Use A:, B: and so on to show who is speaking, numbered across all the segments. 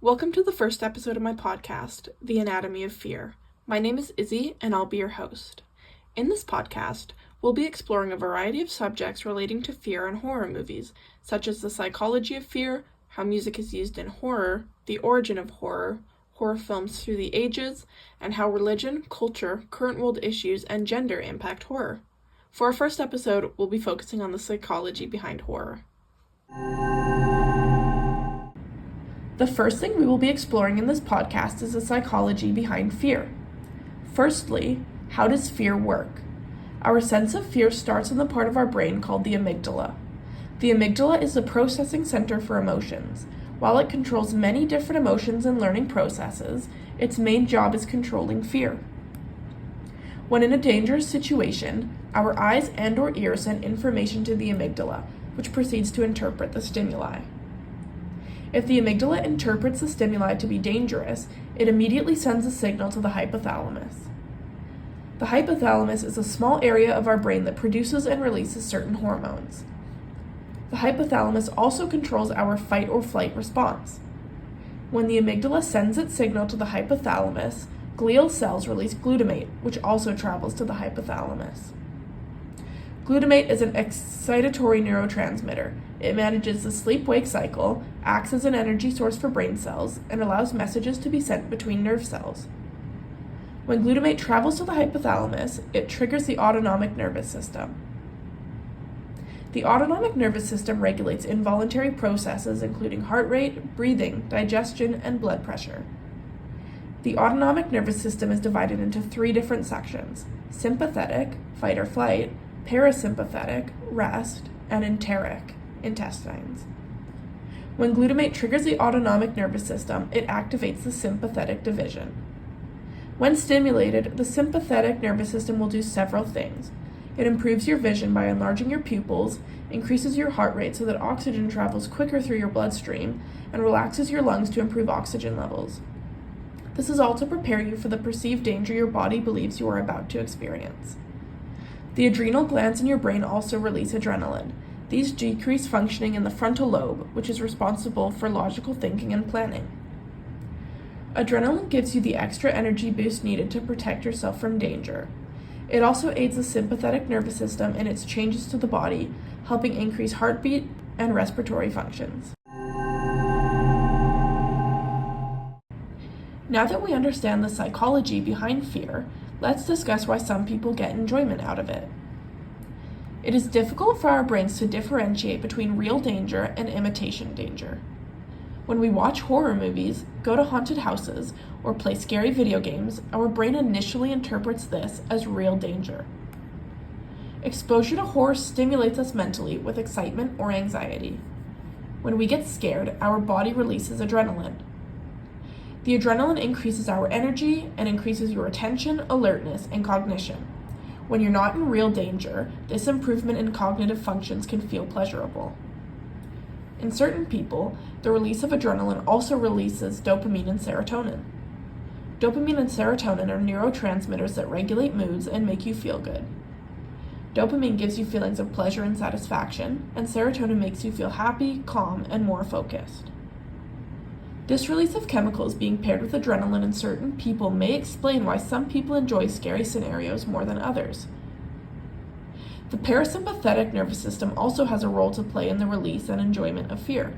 A: Welcome to the first episode of my podcast, The Anatomy of Fear. My name is Izzy, and I'll be your host. In this podcast, we'll be exploring a variety of subjects relating to fear in horror movies, such as the psychology of fear, how music is used in horror, the origin of horror, horror films through the ages, and how religion, culture, current world issues, and gender impact horror. For our first episode, we'll be focusing on the psychology behind horror. The first thing we will be exploring in this podcast is the psychology behind fear. Firstly, how does fear work? Our sense of fear starts in the part of our brain called the amygdala. The amygdala is the processing center for emotions. While it controls many different emotions and learning processes, its main job is controlling fear. When in a dangerous situation, our eyes and/or ears send information to the amygdala, which proceeds to interpret the stimuli. If the amygdala interprets the stimuli to be dangerous, it immediately sends a signal to the hypothalamus. The hypothalamus is a small area of our brain that produces and releases certain hormones. The hypothalamus also controls our fight or flight response. When the amygdala sends its signal to the hypothalamus, glial cells release glutamate, which also travels to the hypothalamus. Glutamate is an excitatory neurotransmitter. It manages the sleep-wake cycle, acts as an energy source for brain cells, and allows messages to be sent between nerve cells. When glutamate travels to the hypothalamus, it triggers the autonomic nervous system. The autonomic nervous system regulates involuntary processes including heart rate, breathing, digestion, and blood pressure. The autonomic nervous system is divided into three different sections: sympathetic, fight or flight, parasympathetic, rest, and enteric, intestines. When glutamate triggers the autonomic nervous system, it activates the sympathetic division. When stimulated, the sympathetic nervous system will do several things. It improves your vision by enlarging your pupils, increases your heart rate so that oxygen travels quicker through your bloodstream, and relaxes your lungs to improve oxygen levels. This is all to prepare you for the perceived danger your body believes you are about to experience. The adrenal glands in your brain also release adrenaline. These decrease functioning in the frontal lobe, which is responsible for logical thinking and planning. Adrenaline gives you the extra energy boost needed to protect yourself from danger. It also aids the sympathetic nervous system in its changes to the body, helping increase heartbeat and respiratory functions. Now that we understand the psychology behind fear, let's discuss why some people get enjoyment out of it. It is difficult for our brains to differentiate between real danger and imitation danger. When we watch horror movies, go to haunted houses, or play scary video games, our brain initially interprets this as real danger. Exposure to horror stimulates us mentally with excitement or anxiety. When we get scared, our body releases adrenaline. The adrenaline increases our energy and increases your attention, alertness, and cognition. When you're not in real danger, this improvement in cognitive functions can feel pleasurable. In certain people, the release of adrenaline also releases dopamine and serotonin. Dopamine and serotonin are neurotransmitters that regulate moods and make you feel good. Dopamine gives you feelings of pleasure and satisfaction, and serotonin makes you feel happy, calm, and more focused. This release of chemicals being paired with adrenaline in certain people may explain why some people enjoy scary scenarios more than others. The parasympathetic nervous system also has a role to play in the release and enjoyment of fear.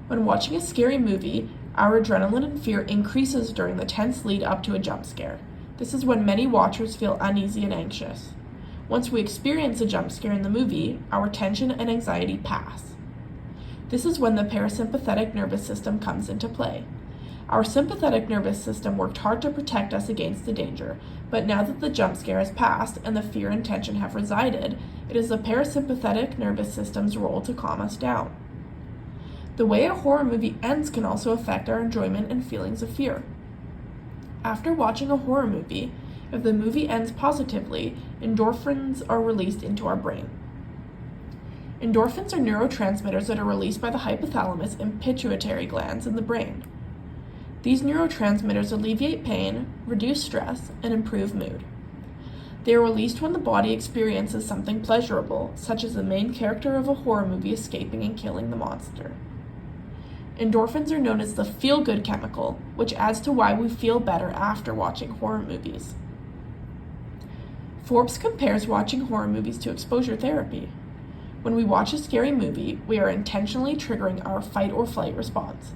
A: When watching a scary movie, our adrenaline and fear increases during the tense lead up to a jump scare. This is when many watchers feel uneasy and anxious. Once we experience a jump scare in the movie, our tension and anxiety pass. This is when the parasympathetic nervous system comes into play. Our sympathetic nervous system worked hard to protect us against the danger, but now that the jump scare has passed and the fear and tension have resided, it is the parasympathetic nervous system's role to calm us down. The way a horror movie ends can also affect our enjoyment and feelings of fear. After watching a horror movie, if the movie ends positively, endorphins are released into our brain. Endorphins are neurotransmitters that are released by the hypothalamus and pituitary glands in the brain. These neurotransmitters alleviate pain, reduce stress, and improve mood. They are released when the body experiences something pleasurable, such as the main character of a horror movie escaping and killing the monster. Endorphins are known as the feel-good chemical, which adds to why we feel better after watching horror movies. Forbes compares watching horror movies to exposure therapy. When we watch a scary movie, we are intentionally triggering our fight or flight response.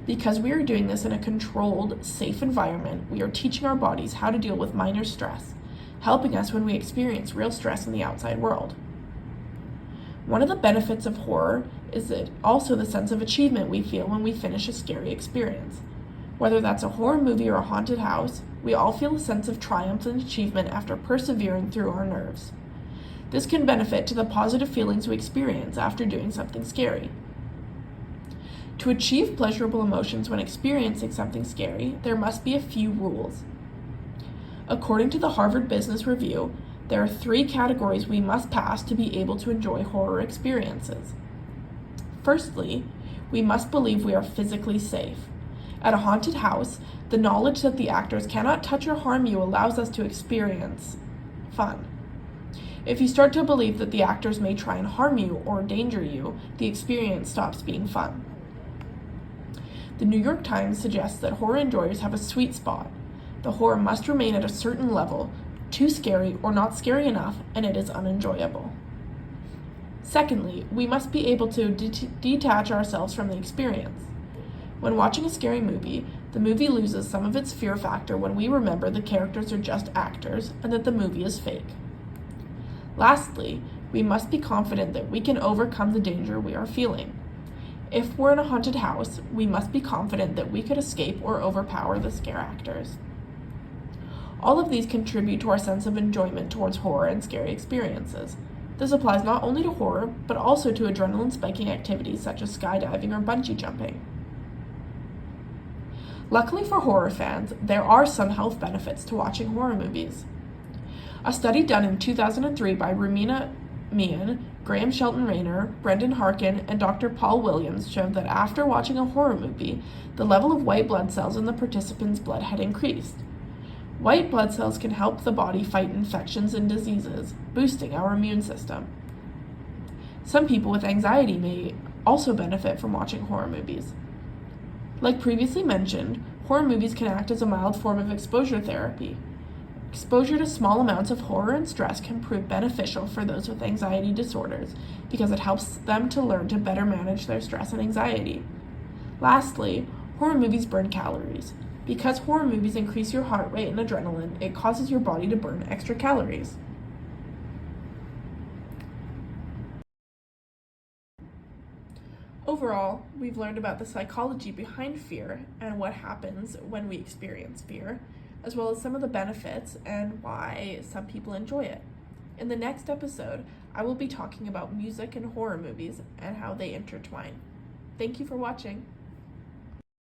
A: Because we are doing this in a controlled, safe environment, we are teaching our bodies how to deal with minor stress, helping us when we experience real stress in the outside world. One of the benefits of horror is also the sense of achievement we feel when we finish a scary experience. Whether that's a horror movie or a haunted house, we all feel a sense of triumph and achievement after persevering through our nerves. This can benefit to the positive feelings we experience after doing something scary. To achieve pleasurable emotions when experiencing something scary, there must be a few rules. According to the Harvard Business Review, there are 3 categories we must pass to be able to enjoy horror experiences. Firstly, we must believe we are physically safe. At a haunted house, the knowledge that the actors cannot touch or harm you allows us to experience fun. If you start to believe that the actors may try and harm you or endanger you, the experience stops being fun. The New York Times suggests that horror enjoyers have a sweet spot. The horror must remain at a certain level, too scary or not scary enough, and it is unenjoyable. Secondly, we must be able to detach ourselves from the experience. When watching a scary movie, the movie loses some of its fear factor when we remember the characters are just actors and that the movie is fake. Lastly, we must be confident that we can overcome the danger we are feeling. If we're in a haunted house, we must be confident that we could escape or overpower the scare actors. All of these contribute to our sense of enjoyment towards horror and scary experiences. This applies not only to horror, but also to adrenaline-spiking activities such as skydiving or bungee jumping. Luckily for horror fans, there are some health benefits to watching horror movies. A study done in 2003 by Rumina Meehan, Graham Shelton Rayner, Brendan Harkin, and Dr. Paul Williams showed that after watching a horror movie, the level of white blood cells in the participants' blood had increased. White blood cells can help the body fight infections and diseases, boosting our immune system. Some people with anxiety may also benefit from watching horror movies. Like previously mentioned, horror movies can act as a mild form of exposure therapy. Exposure to small amounts of horror and stress can prove beneficial for those with anxiety disorders because it helps them to learn to better manage their stress and anxiety. Lastly, horror movies burn calories. Because horror movies increase your heart rate and adrenaline, it causes your body to burn extra calories. Overall, we've learned about the psychology behind fear and what happens when we experience fear, as well as some of the benefits and why some people enjoy it. In the next episode, I will be talking about music and horror movies and how they intertwine. Thank you for watching.